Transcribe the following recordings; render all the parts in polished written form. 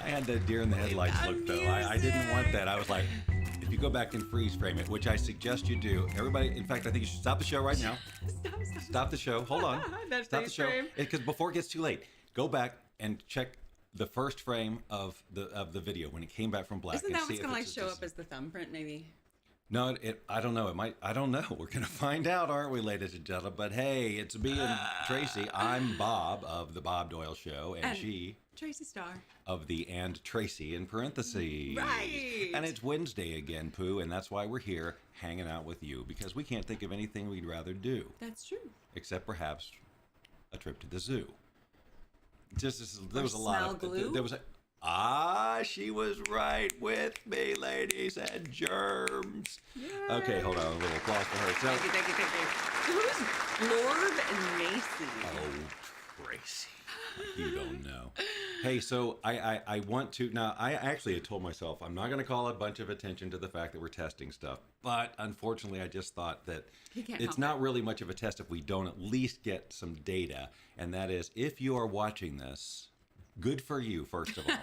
I had that deer in the headlights look, though. I didn't want that. I was like, if you go back and freeze frame it, which I suggest you do, everybody, in fact, I think you should stop the show right now. Stop the show. Hold on. Stop the show. Because before it gets too late, go back and check the first frame of the video when it came back from black. Isn't that what's going to show up as the thumbprint, maybe? No, I don't know. It might. I don't know. We're going to find out, aren't we, ladies and gentlemen? But hey, it's me and Tracey. I'm Bob of the Bob Doyle Show, and she... Tracey Star. Of the and Tracey in parentheses. Right. And it's Wednesday again, Pooh, and that's why we're here hanging out with you, because we can't think of anything we'd rather do. That's true. Except perhaps a trip to the zoo. There was a lot of glue? There was a she was right with me, ladies and germs. Yay. Okay, hold on, a little applause for her. So, thank you. Who's Lord and Macy? Oh, Tracey. You don't know. Hey, so I want to, now I actually had told myself I'm not going to call a bunch of attention to the fact that we're testing stuff, but unfortunately I just thought that it's not really much of a test if we don't at least get some data, and that is, if you are watching this, good for you, first of all.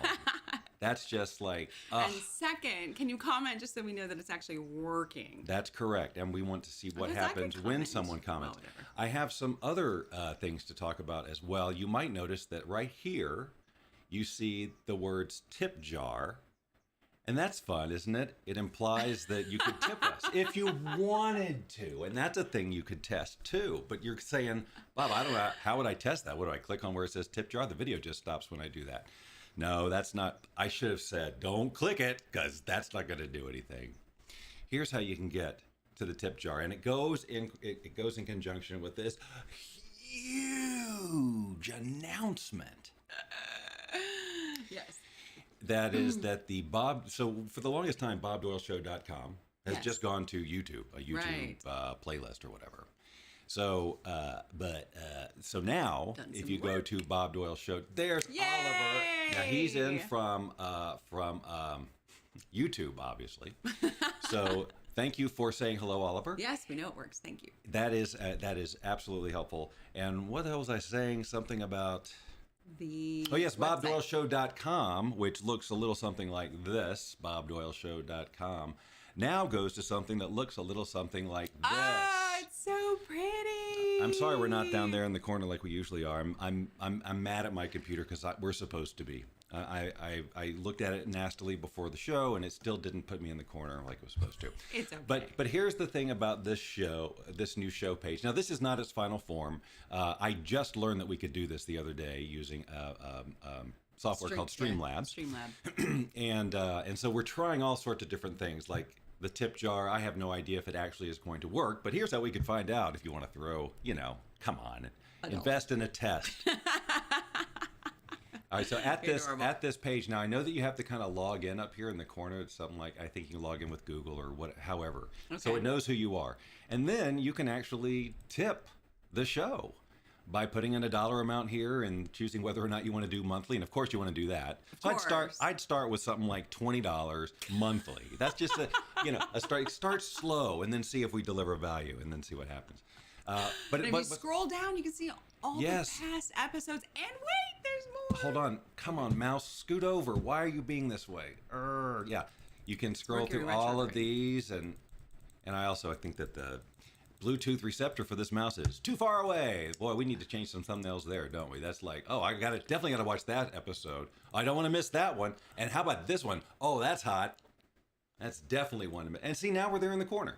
That's just like... And second, can you comment just so we know that it's actually working? That's correct. And we want to see what happens when someone comments. Well, I have some other things to talk about as well. You might notice that right here, you see the words tip jar. And that's fun, isn't it? It implies that you could tip us if you wanted to. And that's a thing you could test too. But you're saying, Bob, I don't know, how would I test that? What do I click on where it says tip jar? The video just stops when I do that. No, that's not, I should have said, don't click it, because that's not going to do anything. Here's how you can get to the tip jar, and it goes in conjunction with this huge announcement. Yes. That is that so for the longest time, BobDoyleShow.com has just gone to YouTube, a YouTube playlist or whatever. So, so now, if you go to Bob Doyle Show, there's Oliver. Now he's in from YouTube, obviously. So thank you for saying hello, Oliver. Yes, we know it works. Thank you. That is absolutely helpful. And what the hell was I saying? Something about BobDoyleShow.com, which looks a little something like this. BobDoyleShow.com now goes to something that looks a little something like this. Oh, it's so pretty. I'm sorry we're not down there in the corner like we usually are. I'm mad at my computer because we're supposed to be. I looked at it nastily before the show, and it still didn't put me in the corner like it was supposed to. It's okay. But here's the thing about this show, this new show page. Now, this is not its final form. I just learned that we could do this the other day using software called Streamlabs. And so we're trying all sorts of different things, like the tip jar. I have no idea if it actually is going to work, but here's how we could find out if you want to throw, come on, invest in a test. All right, so at this page, now I know that you have to kind of log in up here in the corner. It's something like, I think you can log in with Google or however. Okay. So it knows who you are. And then you can actually tip the show by putting in a dollar amount here and choosing whether or not you want to do monthly. And of course you want to do that. So I'd start with something like $20 monthly. That's just start slow and then see if we deliver value and then see what happens. But if you scroll down, you can see all the past episodes. And wait, there's more. Hold on. Come on, mouse. Scoot over. Why are you being this way? Yeah. You can scroll through all of these. And I think that the Bluetooth receptor for this mouse is too far away. Boy, we need to change some thumbnails there, don't we? That's like, I definitely got to watch that episode. I don't want to miss that one. And how about this one? Oh, that's hot. That's definitely one to miss. And see, now we're there in the corner.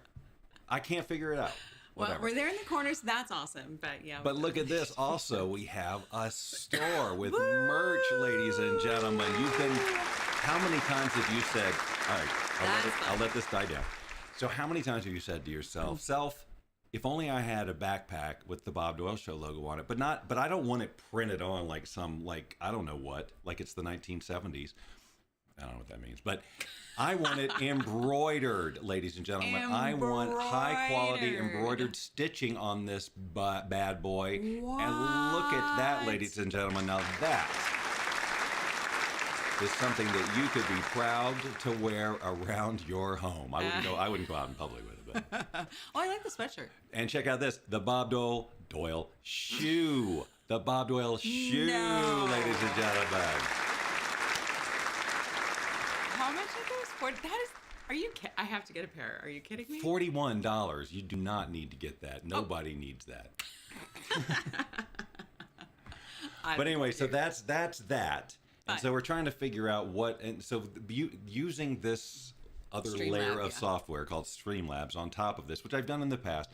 I can't figure it out. Whatever. Well, we're there in the corner, so that's awesome. But yeah. But look at this. Also, we have a store with merch, ladies and gentlemen. How many times have you said, all right, I'll let this die down. So how many times have you said to yourself, if only I had a backpack with the Bob Doyle Show logo on it, but I don't want it printed on like I don't know what, like it's the 1970s. I don't know what that means, but I want it embroidered, ladies and gentlemen. I want high quality embroidered stitching on this bad boy. What? And look at that, ladies and gentlemen. Now that is something that you could be proud to wear around your home. I wouldn't go out in public with it. But. Oh, I like the sweatshirt. And check out this, the Bob Doyle shoe. The Bob Doyle shoe, ladies and gentlemen. How much are those? That is. Are you? I have to get a pair. Are you kidding me? $41. You do not need to get that. Nobody needs that. But anyway, so that's that. And so we're trying to figure out what. And so using this other layer of software called Streamlabs on top of this, which I've done in the past,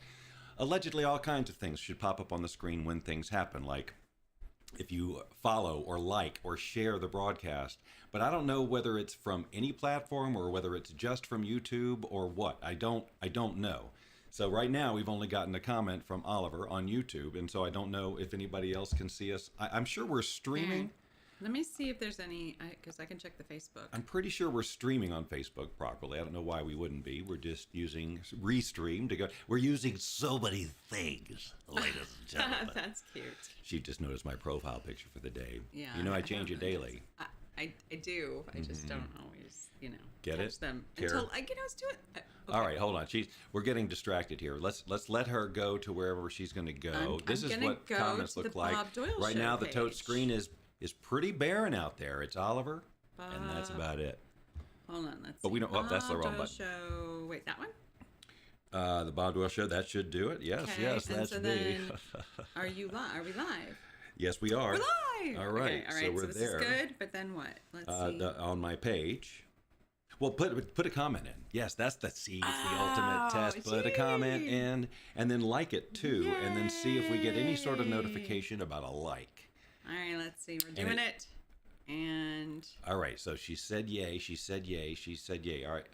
allegedly all kinds of things should pop up on the screen when things happen, like if you follow or like or share the broadcast. But I don't know whether it's from any platform or whether it's just from YouTube or what. I don't know. So right now we've only gotten a comment from Oliver on YouTube, and so I don't know if anybody else can see us. I'm sure we're streaming. Let me see if there's any, because I can check the Facebook. I'm pretty sure we're streaming on Facebook properly. I don't know why we wouldn't be. We're just using Restream to go. We're using so many things, ladies and gentlemen. That's cute. She just noticed my profile picture for the day. Yeah. You know I change it daily. I do. I just don't always, get catch it? them Care? until I get us to it. Okay. All right, hold on. We're getting distracted here. Let's let her go to wherever she's going to go. This is what comments look like. Right now, the tote screen is pretty barren out there. It's Oliver, and that's about it. Hold on, let's see. But we don't. Oh, that's the wrong button. Show. Wait, that one? The Bob Doyle Show. That should do it. Yes, Okay, yes, and that's so me. then, Are we live? Yes, we are. We're live. All right. Okay, all right. So we're this there. is good. But then what? Let's see. On my page. Well, put a comment in. Yes, that's the the ultimate test. Put a comment in, and then like it too, and then see if we get any sort of notification about a like. All right, let's see. We're doing it. And all right, so she said yay. She said yay. She said yay. All right.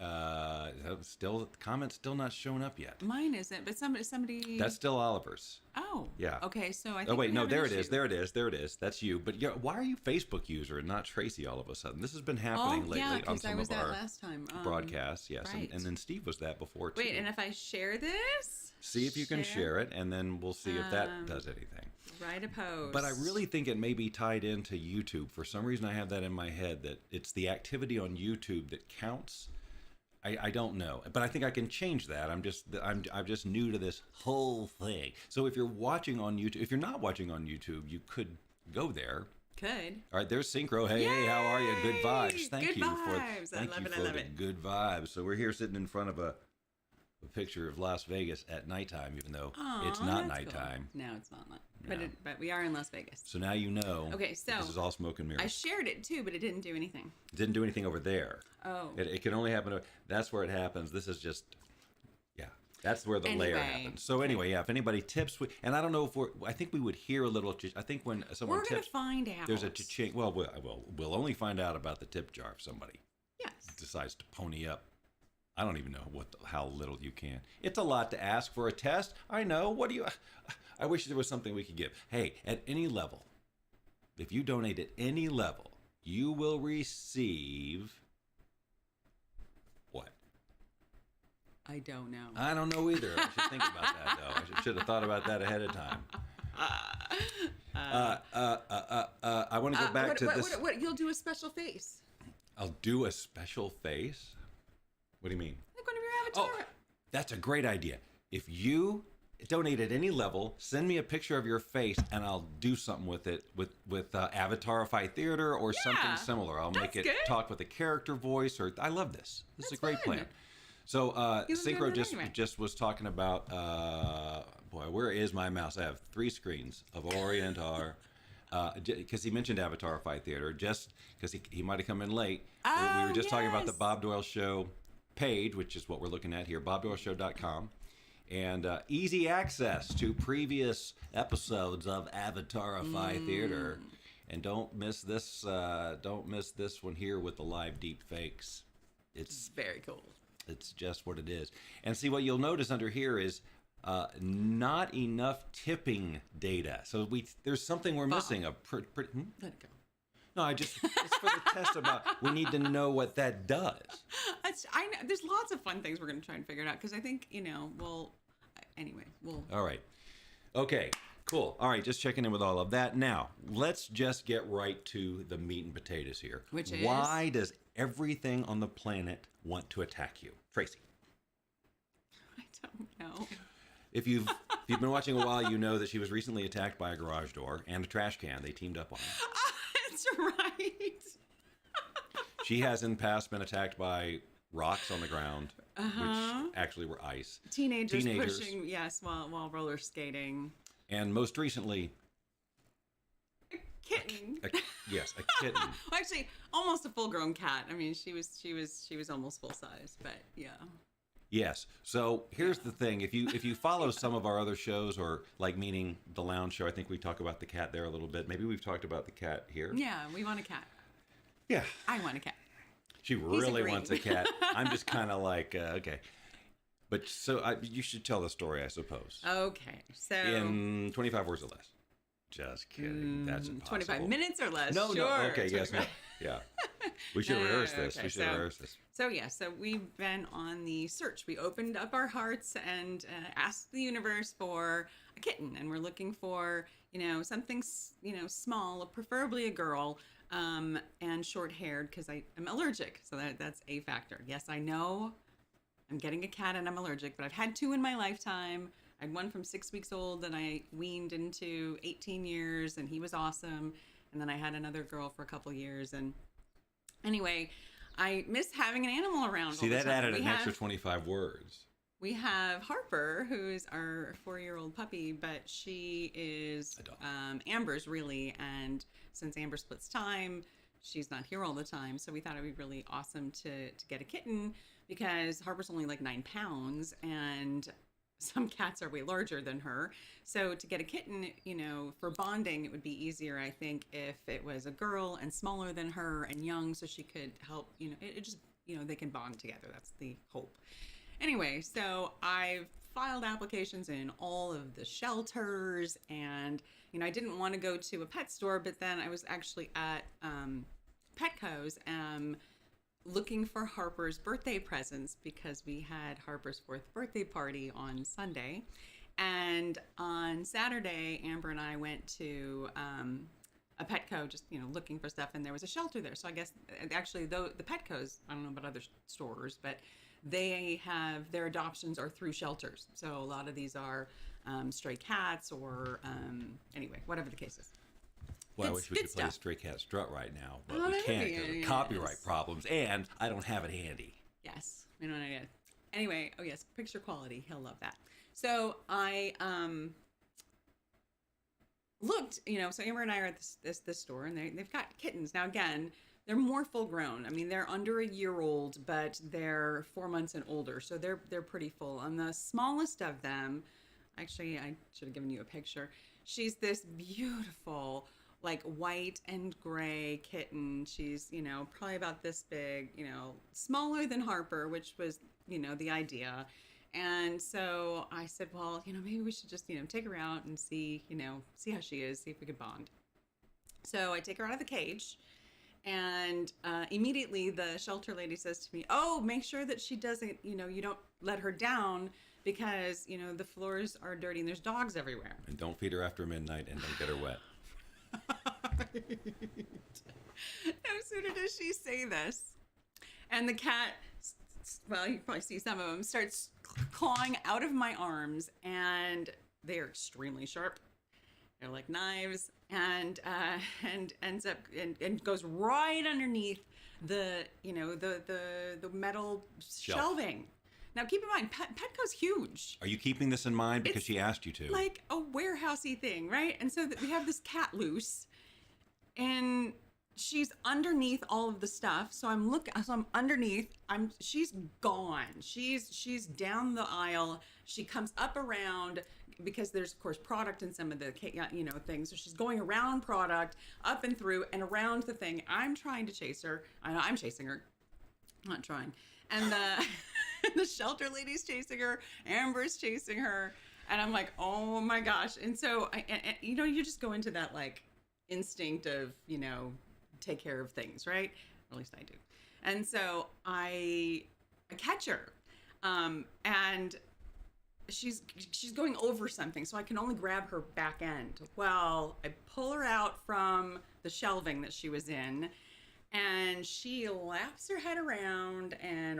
Still, the comment's still not showing up yet. Mine isn't, but somebody. That's still Oliver's. Oh. Yeah. Okay, so I think. Oh wait, no, there it is. There it is. There it is. That's you. But why are you Facebook user and not Tracey all of a sudden? This has been happening lately on some of our last time. broadcasts. Yes, right. and then Steve was that before too. Wait, and if I share this? See if you can share it, and then we'll see if that does anything. Write a post. But I really think it may be tied into YouTube. For some reason, I have that in my head that it's the activity on YouTube that counts. I don't know, but I think I can change that. I'm just new to this whole thing. So if you're watching on YouTube, if you're not watching on YouTube, you could go there. Could. All right, there's Synchro. Hey, how are you? Good vibes. Thank you for the good vibes. So we're here sitting in front of a picture of Las Vegas at nighttime, even though it's not nighttime. Cool. No, it's not. But we are in Las Vegas. So now you know. Okay, so this is all smoke and mirrors. I shared it too, but it didn't do anything. It didn't do anything over there. Oh. It can only happen. That's where it happens. This is just. That's where the layer happens. So anyway, if anybody tips, and I don't know if I think we would hear a little. I think when someone tips, we're gonna find out. There's a cha-ching. Well, we'll only find out about the tip jar if somebody decides to pony up. I don't even know how little you can. It's a lot to ask for a test. I know. What do you? I wish there was something we could give. Hey, at any level, if you donate at any level, you will receive. What? I don't know. I don't know either. I should think about that though. I should have thought about that ahead of time. I want to go back to this. What? You'll do a special face. I'll do a special face. What do you mean? Like one of your avatar. Oh, that's a great idea. If you donate at any level, send me a picture of your face, and I'll do something with it with Avatarify Theater or something similar. I'll make it talk with a character voice. Or I love this. This is a great plan. So Synchro just was talking about. Boy, where is my mouse? I have 3 screens of Orientar. Because he mentioned Avatarify Theater, just because he might have come in late. We were just talking about the Bob Doyle Show page, which is what we're looking at here, bobdoyleshow.com, and easy access to previous episodes of Avatarify Theater. And don't miss this one here with the live deep fakes. It's very cool. It's just what it is. And see, what you'll notice under here is not enough tipping data. So there's something we're missing. Let it go. No, it's for the test about, we need to know what that does. I know, there's lots of fun things we're going to try and figure it out, because I think, we'll. All right. Okay, cool. All right, just checking in with all of that. Now, let's just get right to the meat and potatoes here. Which is? Why does everything on the planet want to attack you? Tracey. I don't know. If you've been watching a while, you know that she was recently attacked by a garage door and a trash can. They teamed up on her. That's right. She has in the past been attacked by rocks on the ground, which actually were ice. Teenagers pushing, yes, while roller skating. And most recently, a kitten. Yes, a kitten. Well, actually, almost a full-grown cat. I mean, she was almost full size, but yeah. Yes. So here's the thing: if you follow some of our other shows, or like meaning the Lounge Show, I think we talk about the cat there a little bit. Maybe we've talked about the cat here. Yeah, we want a cat. Yeah. I want a cat. She really wants a cat. I'm just kind of like, okay. But so you should tell the story, I suppose. Okay. So in 25 words or less. Just kidding. That's impossible. 25 minutes or less. No, sure. no. Okay, yes, no. Yeah. We should rehearse this. Okay, we should rehearse this. So we've been on the search. We opened up our hearts and asked the universe for a kitten, and we're looking for, something, small, preferably a girl, and short-haired, because I am allergic. So that's a factor. Yes, I know I'm getting a cat and I'm allergic, but I've had 2 in my lifetime. I had one from 6 weeks old that I weaned into 18 years, and he was awesome. And then I had another girl for a couple years. And anyway, I miss having an animal around. See, that added an extra 25 words. We have Harper, who's our 4-year-old puppy, but she is Amber's really. And since Amber splits time, she's not here all the time. So we thought it would be really awesome to get a kitten, because Harper's only like 9 pounds and some cats are way larger than her. So to get a kitten, for bonding, it would be easier, I think, if it was a girl and smaller than her and young, so she could help, it just, they can bond together. That's the hope. Anyway, so I've filed applications in all of the shelters, and, I didn't want to go to a pet store, but then I was actually at Petco's, looking for Harper's birthday presents, because we had Harper's 4th birthday party on Sunday. And on Saturday, Amber and I went to a Petco, just, looking for stuff, and there was a shelter there. So I guess, actually, though the Petco's, I don't know about other stores, but they have, their adoptions are through shelters. So a lot of these are stray cats or, anyway, whatever the case is. Well, I wish we could play Stray Cat Strut right now, but we can't because of copyright problems, and I don't have it handy. Yes, we don't know yet. Anyway, oh yes, picture quality. He'll love that. So I looked, so Amber and I are at this store, and they've got kittens. Now again, they're more full grown. I mean, they're under a year old, but they're 4 months and older, so they're pretty full. And the smallest of them, actually, I should have given you a picture. She's this beautiful, like, white and gray kitten. She's, probably about this big, smaller than Harper, which was, the idea. And so I said, well, maybe we should just, take her out and see how she is, see if we could bond. So I take her out of the cage, and immediately the shelter lady says to me, oh, make sure that she doesn't, you don't let her down, because, the floors are dirty and there's dogs everywhere. And don't feed her after midnight, and don't get her wet. No sooner does she say this, and the cat, well, you can probably see some of them, starts clawing out of my arms, and they are extremely sharp. They're like knives, and ends up and goes right underneath the the metal shelving. Now, keep in mind, Petco's huge. Are you keeping this in mind because she asked you to? Like a warehousey thing, right? And so we have this cat loose, and she's underneath all of the stuff. So I'm underneath. She's gone. She's down the aisle. She comes up around, because there's of course product in some of the things. So she's going around product, up and through and around the thing. I'm trying to chase her. I'm chasing her. I'm not trying. And the shelter lady's chasing her. Amber's chasing her. And I'm like, oh my gosh. And so you just go into that like instinct of, take care of things, right? Or at least I do. And so I catch her. And she's going over something, so I can only grab her back end. Well, I pull her out from the shelving that she was in, and she laps her head around, and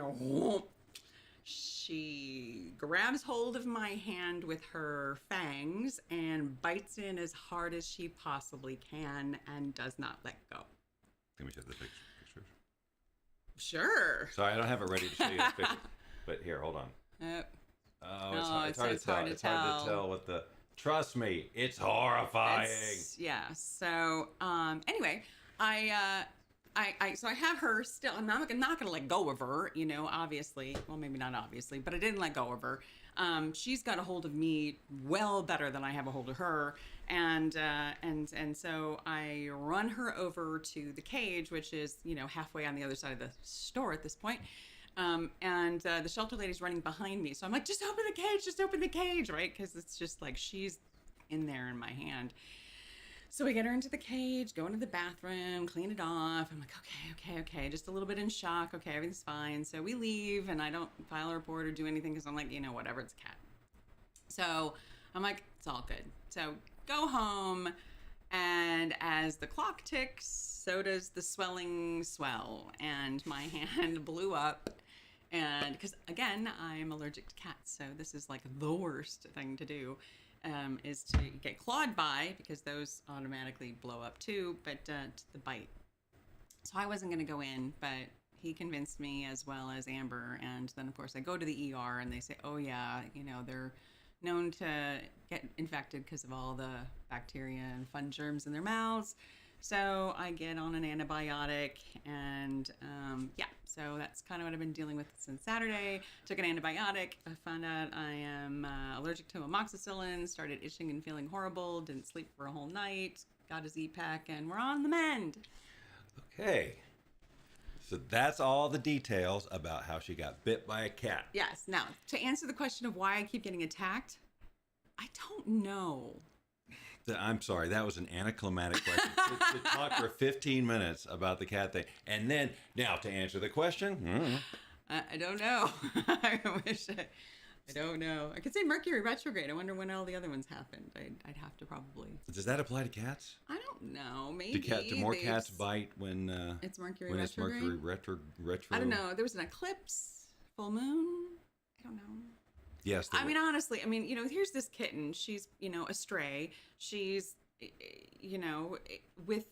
she grabs hold of my hand with her fangs and bites in as hard as she possibly can and does not let go. Let me check the picture. Sure. Sorry, I don't have it ready to show you the picture. But here, hold on. Oh, it's hard to tell. It's hard to tell with the... Trust me, it's horrifying. So, anyway, so I have her still. I'm not going to let go of her, obviously. Well, maybe not obviously, but I didn't let go of her. She's got a hold of me well better than I have a hold of her. And so I run her over to the cage, which is, halfway on the other side of the store at this point. And the shelter lady's running behind me. So I'm like, just open the cage, right? Because it's just like she's in there in my hand. So we get her into the cage, go into the bathroom, clean it off. I'm like, okay, just a little bit in shock. Okay, everything's fine. So we leave, and I don't file a report or do anything because I'm like, whatever, it's a cat. So I'm like, it's all good. So go home, and as the clock ticks, so does the swelling swell, and my hand blew up. And because, again, I'm allergic to cats, so this is like the worst thing to do. Is to get clawed by, because those automatically blow up too, but to the bite. So I wasn't going to go in, but he convinced me, as well as Amber. And then, of course, I go to the ER, and they say, oh, yeah, they're known to get infected because of all the bacteria and fun germs in their mouths. So I get on an antibiotic, and so that's kind of what I've been dealing with since Saturday. Took an antibiotic. I found out I am allergic to amoxicillin, started itching and feeling horrible, didn't sleep for a whole night, got a Z-Pack, and we're on the mend. Okay. So that's all the details about how she got bit by a cat. Yes. Now, to answer the question of why I keep getting attacked, I don't know. I'm sorry, that was an anticlimactic question. to talk for 15 minutes about the cat thing. And then, now to answer the question, I don't know. I don't know. I could say Mercury retrograde. I wonder when all the other ones happened. I'd have to probably. Does that apply to cats? I don't know. Maybe. Do more cats bite when it's Mercury when retrograde? It's Mercury retro? I don't know. There was an eclipse, full moon. I don't know. Yes. Honestly, here's this kitten. She's, a stray. She's, with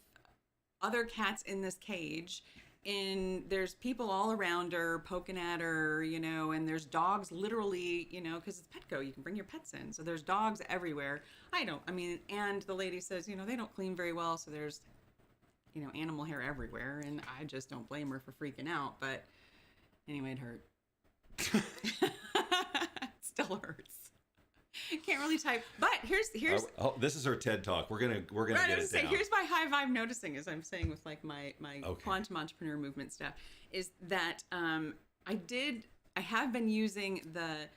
other cats in this cage. And there's people all around her poking at her, and there's dogs literally, because it's Petco, you can bring your pets in. So there's dogs everywhere. And the lady says, they don't clean very well. So there's, animal hair everywhere. And I just don't blame her for freaking out. But anyway, it hurt. Still hurts. Can't really type, but here's. This is her TED talk. We're gonna get it down. Here's my high vibe noticing, as I'm saying with like my quantum entrepreneur movement stuff, is that I have been using the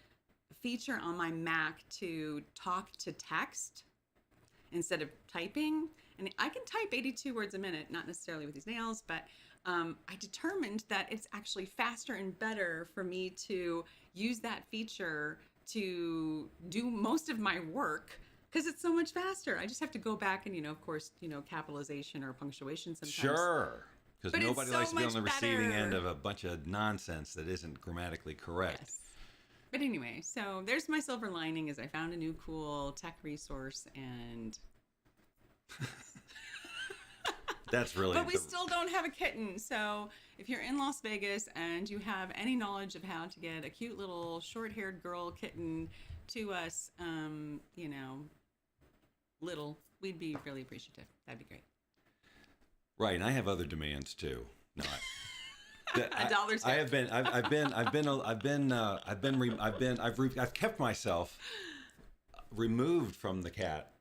feature on my Mac to talk to text instead of typing, and I can type 82 words a minute, not necessarily with these nails, but I determined that it's actually faster and better for me to use that feature to do most of my work, because it's so much faster. I just have to go back and, of course, capitalization or punctuation sometimes. Sure. Because nobody likes to be on the receiving end of a bunch of nonsense that isn't grammatically correct. Yes. But anyway, so there's my silver lining, is I found a new cool tech resource, and... That's really... But we still don't have a kitten, so if you're in Las Vegas and you have any knowledge of how to get a cute little short-haired girl kitten to us, we'd be really appreciative. That'd be great. Right, and I have other demands too. No, $1 tip. I've kept myself removed from the cat.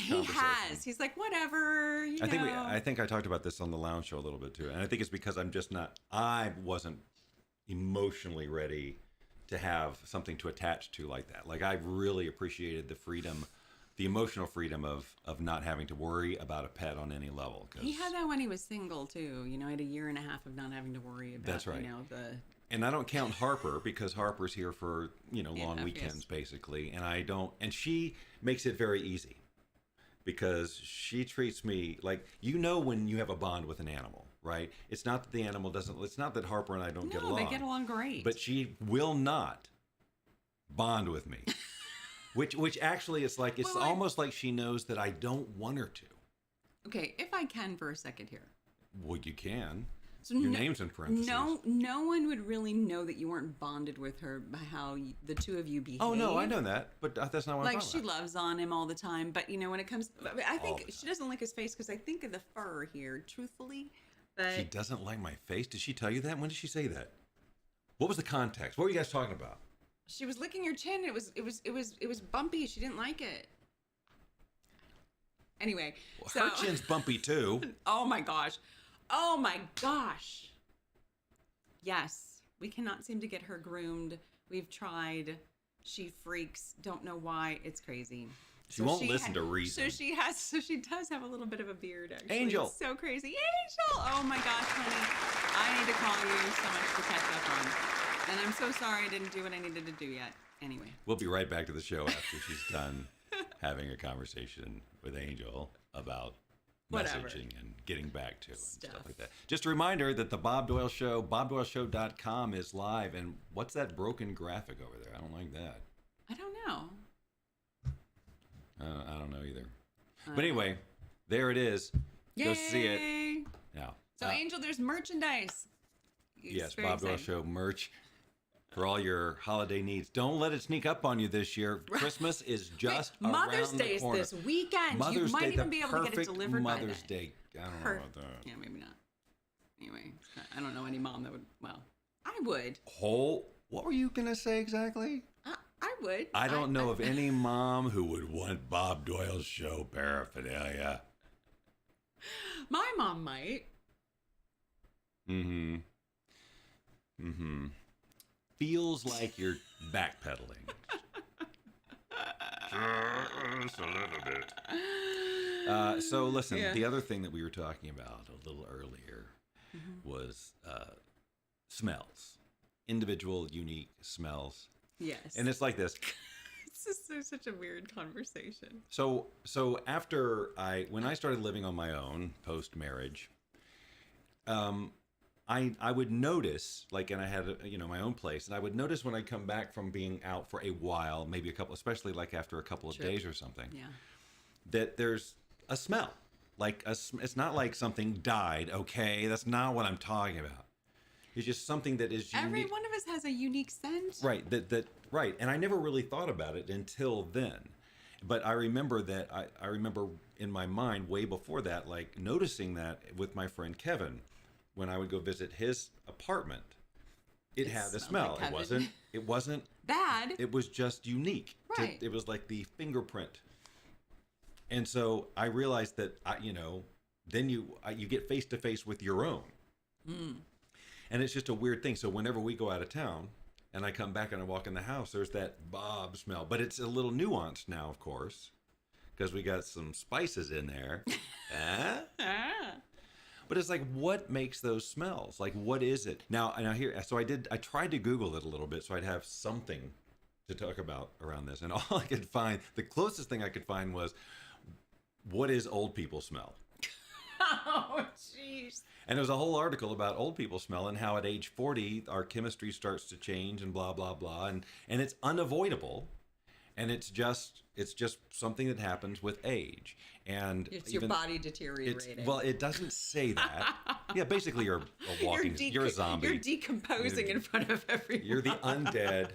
He has. He's like, whatever. I think I talked about this on the lounge show a little bit too, and I think it's because I wasn't emotionally ready to have something to attach to like that. Like, I really appreciated the freedom, the emotional freedom of not having to worry about a pet on any level. He had that when he was single too. He had a year and a half of not having to worry about. That's right. And I don't count Harper, because Harper's here for long weekends basically, and she makes it very easy. Because she treats me like, when you have a bond with an animal, right? It's not that the animal doesn't, it's not that Harper and I don't get along. No, they get along great. But she will not bond with me. which actually is like, it's almost like she knows that I don't want her to. Okay, if I can for a second here. Well, you can. So Your name's in parentheses. No one would really know that you weren't bonded with her by how the two of you behave. Oh, no, I know that, but that's not what I'm Like, talking she about. loves on him all the time, but, when it comes... I think she doesn't like his face because I think of the fur here, truthfully. But She doesn't like my face? Did she tell you that? When did she say that? What was the context? What were you guys talking about? she was licking your chin. It was bumpy. She didn't like it. Anyway, Her chin's bumpy, too. Oh, my gosh. Oh, my gosh. Yes. We cannot seem to get her groomed. We've tried. She freaks. Don't know why. It's crazy. She won't listen to reason. So she does have a little bit of a beard, actually. Angel. It's so crazy. Angel. Oh, my gosh, honey. I need to call you so much to catch up on. And I'm so sorry I didn't do what I needed to do yet. Anyway. We'll be right back to the show after she's done having a conversation with Angel about messaging and getting back to and stuff like that. Just a reminder that the Bob Doyle Show, BobDoyleShow.com is live. And what's that broken graphic over there? I don't like that. I don't know. I don't know either. But anyway, there it is. Yay! Go see it. Now. So, Angel, there's merchandise. Yes, Bob Doyle Show merch for all your holiday needs. Don't let it sneak up on you this year. Christmas is just around Mother's the Day is corner. this weekend. You might even be able to get it delivered by Mother's then. Day. I don't know about that. Yeah, maybe not. Anyway, I don't know any mom that would. Well, I would. What were you gonna say exactly? I would. I don't know of any mom who would want Bob Doyle's show paraphernalia. My mom might. Mm-hmm. Mm-hmm. Feels like you're backpedaling. Just a little bit. So listen, the other thing that we were talking about a little earlier was smells. Individual, unique smells. Yes. And it's like this. It's just such a weird conversation. So after when I started living on my own post-marriage, I would notice, and I had my own place, and I would notice when I'd come back from being out for a while, maybe a couple, especially after a couple of days or something, that there's a smell. It's not like something died. Okay, that's not what I'm talking about. It's just something that is unique. Every one of us has a unique scent. Right. Right. And I never really thought about it until then. But I remember that I remember in my mind way before that, noticing that with my friend Kevin, when I would go visit his apartment, it had a smell. Like it wasn't bad. It was just unique. Right. It was like the fingerprint. And so I realized that then you get face to face with your own. Mm. And it's just a weird thing. So whenever we go out of town and I come back and I walk in the house, there's that Bob smell. But it's a little nuanced now, of course, because we got some spices in there. But it's like, what makes those smells? What is it? Now I tried to Google it a little bit so I'd have something to talk about around this. And all I could find, the closest thing I could find was, what is old people smell? Oh, jeez. And there was a whole article about old people smell and how at age 40, our chemistry starts to change and blah, blah, blah. And it's unavoidable. And it's just something that happens with age. And it's your body deteriorating. Well, it doesn't say that. Yeah, basically you're a walking, you're a zombie. You're decomposing in front of everyone. You're the undead.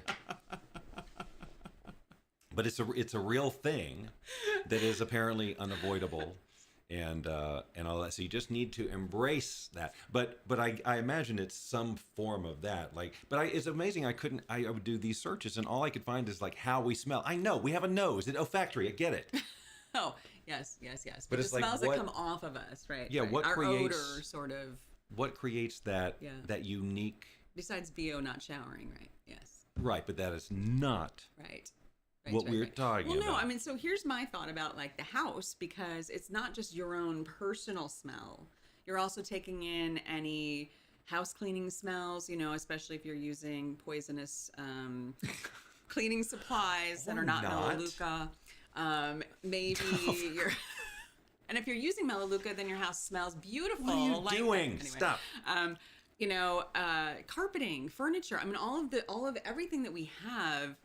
But it's a real thing that is apparently unavoidable. And all that. So you just need to embrace that. But I imagine it's some form of that. It's amazing. I would do these searches and all I could find is how we smell. I know we have a nose. It's olfactory. I get it. Oh, yes. But it's the smells that come off of us, right? Yeah. Right. What our creates odor, sort of. What creates that unique? Besides BO not showering, right? Yes. Right, but that is not right. What we're talking about. Well, no, so here's my thought about the house, because it's not just your own personal smell. You're also taking in any house cleaning smells, especially if you're using poisonous cleaning supplies that are not Melaleuca. Maybe you're... And if you're using Melaleuca, then your house smells beautiful. What are you doing? Anyway, Stop. carpeting, furniture. I mean, all of everything that we have,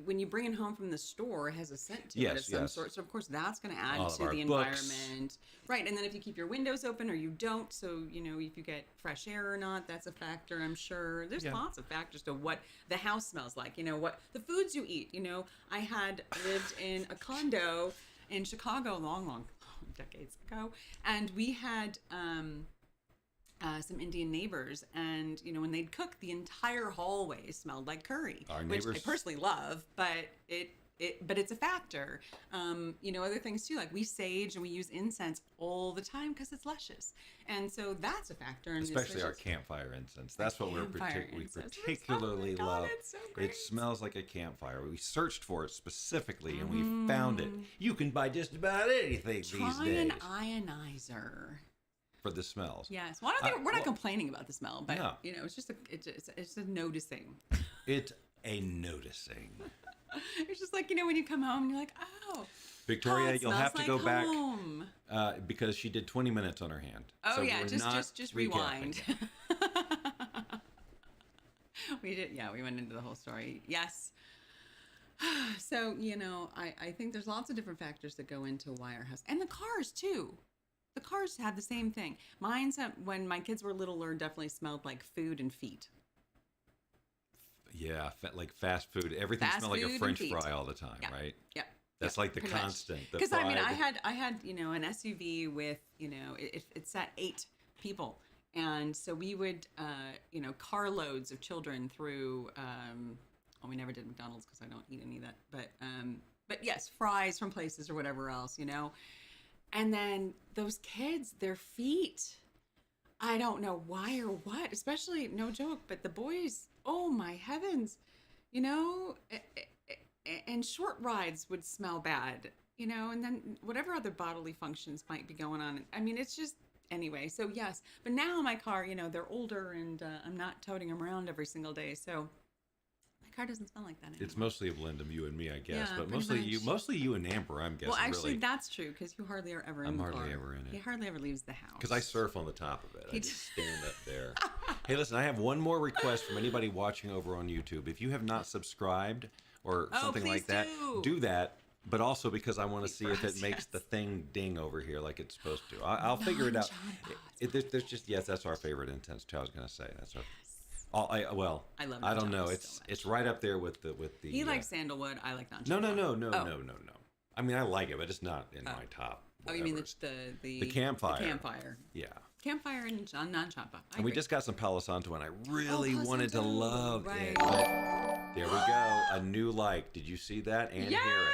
when you bring it home from the store, it has a scent to it of some sort. So of course that's going to add to the environment. Right. And then if you keep your windows open or you don't, so, if you get fresh air or not, that's a factor, I'm sure. There's lots of factors to what the house smells like, what the foods you eat. I had lived in a condo in Chicago long decades ago, and we had some Indian neighbors, and when they'd cook, the entire hallway smelled like curry, which I personally love, but it's a factor. Other things too, like we sage and we use incense all the time because it's luscious, and so that's a factor. Especially our campfire incense. That's what we particularly love. So it smells like a campfire. We searched for it specifically, and we found it. You can buy just about anything these days. Try an ionizer. For the smells. Yes. Well, we're not complaining about the smell, but no. It's just a noticing. It's a noticing. It's just like, when you come home and you're like, oh, Victoria, you'll have to go home. Back because she did 20 minutes on her hand. Oh so yeah, just rewind. We did, we went into the whole story. Yes. So, I think there's lots of different factors that go into why our house, and the cars too. The cars have the same thing. Mine's, when my kids were littler, definitely smelled like food and feet. Yeah, like fast food. Everything smelled like a French fry all the time, right? Yeah. That's like the constant. Because I had an SUV with it sat 8 people, and so we would carloads of children through. We never did McDonald's because I don't eat any of that, but yes, fries from places or whatever else, And then those kids, their feet, I don't know why or what, especially, no joke, but the boys, oh my heavens, and short rides would smell bad, and then whatever other bodily functions might be going on. I mean, it's just, anyway, so yes. But now my car, they're older, and I'm not toting them around every single day, so car doesn't smell like that anymore. It's mostly a blend of you and me, I guess, yeah, but mostly you and Amber, I'm guessing. Well, actually, really. That's true, because you hardly are ever in the car. I'm hardly ever in it. He hardly ever leaves the house. Because I surf on the top of it. I just stand up there. Hey, listen, I have one more request from anybody watching over on YouTube. If you have not subscribed or something like that, do that. But also because I want to see if it makes the thing ding over here like it's supposed to. I'll figure it out. There's just, that's our favorite incense too. I was going to say that's our. I love. I don't know. It's right up there with the. He likes sandalwood. I like non. No. I mean, I like it, but it's not in my top. Whatever. Oh, you mean the campfire? The campfire. Yeah. Campfire and non-champa. And we just got some Palo Santo, and I really wanted to love it. There we go. A new like. Did you see that and hear it?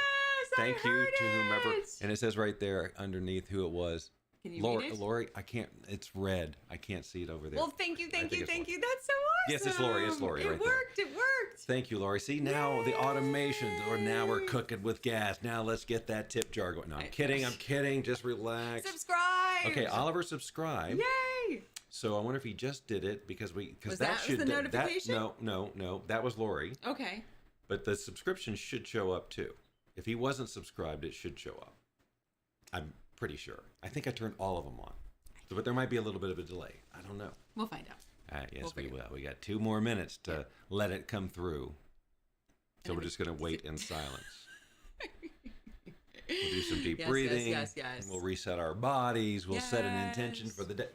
Thank you to whomever. And it says right there underneath who it was. Can you read it? Lori, I can't. It's red. I can't see it over there. Well, thank you. That's so awesome. Yes, it's Lori. It's Lori. It worked. Thank you, Lori. See, now the automation, or now we're cooking with gas. Now let's get that tip jar going. No, I'm kidding. Just relax. Subscribe. Okay, Oliver, subscribe. Yay. So I wonder if he just did it because that was the notification? No. That was Lori. Okay. But the subscription should show up too. If he wasn't subscribed, it should show up. I'm pretty sure. I think I turned all of them on. But there might be a little bit of a delay. I don't know. We'll find out. Yes, we will. We got 2 more minutes to let it come through. So we're just going to wait in silence. We'll do some deep breathing. Yes. We'll reset our bodies. We'll set an intention for the day.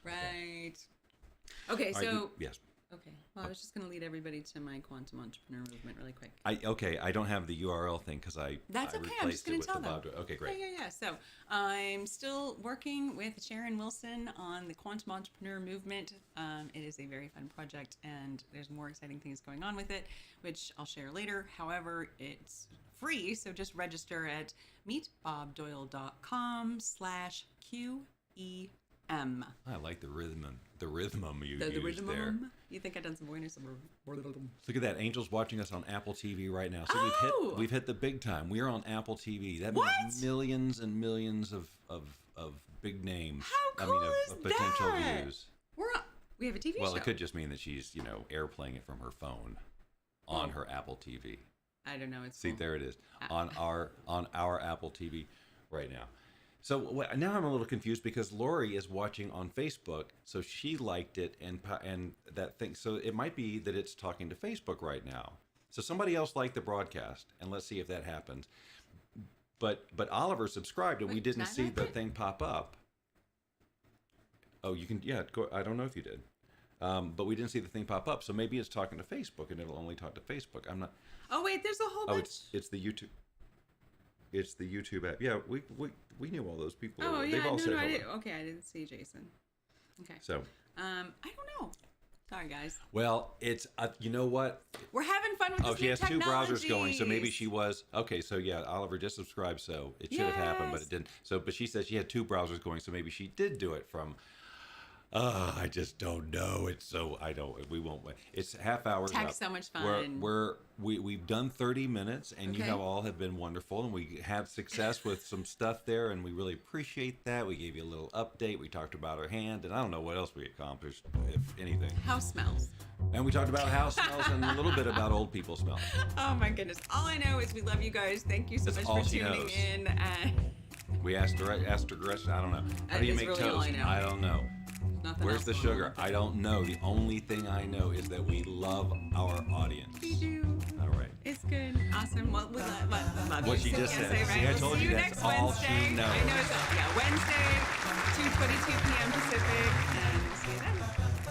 Right. Okay, yes. Okay. Well, I was just going to lead everybody to my quantum entrepreneur movement really quick. I don't have the URL thing because That's okay. I'm just going to tell them. Okay, great. Yeah. So I'm still working with Sharon Wilson on the quantum entrepreneur movement. It is a very fun project, and there's more exciting things going on with it, which I'll share later. However, it's free, so just register at meetbobdoyle.com/QEM. I like the rhythm you used there. You think I've done some voice? Look at that. Angel's watching us on Apple TV right now. So we've hit the big time. We are on Apple TV. That means millions and millions of big names. How cool is of potential views. We have a TV show. Well, it could just mean that she's, airplaying it from her phone on her Apple TV. I don't know. See, there it is on our Apple TV right now. So now I'm a little confused because Lori is watching on Facebook, so she liked it and that thing. So it might be that it's talking to Facebook right now. So somebody else liked the broadcast, and let's see if that happens. But Oliver subscribed, and we didn't see the thing pop up. Oh, you can, yeah. Go, I don't know if you did, but we didn't see the thing pop up. So maybe it's talking to Facebook, and it'll only talk to Facebook. I'm not. Oh wait, there's a whole bunch. It's the YouTube. It's the YouTube app. Yeah, we knew all those people. Oh yeah, They've all said I hello. didn't. Okay, I didn't see Jason. Okay. So. I don't know. Sorry, guys. Well, it's you know what? We're having fun with this she new has two browsers going, so maybe technologies. she was okay. So yeah, Oliver just subscribed, so it should have happened, but it didn't. So, but she said she had two browsers going, so maybe she did do it from. I just don't know. It's so I don't. We won't. It's half hours. Tech's up. so much fun. We've done 30 minutes, and you Okay. have all have been wonderful, and we had success with some stuff there, and we really appreciate that. We gave you a little update. We talked about our hand, and I don't know what else we accomplished, if anything. House smells. And we talked about house smells and a little bit about old people smells. Oh my goodness! All I know is we love you guys. Thank you so That's much all for she tuning knows. in. And We asked her question. I don't know. How do you That is make really all toast? I know. I don't know. nothing Where's else the going sugar? on. I don't know. The only thing I know is that we love our audience. We do. All right. It's good. Awesome. What What she just said. Say, See, right? I We'll told see you you that's next all Wednesday. she knows. I know it's Wednesday, 2:22 p.m. Pacific, and we'll see you then.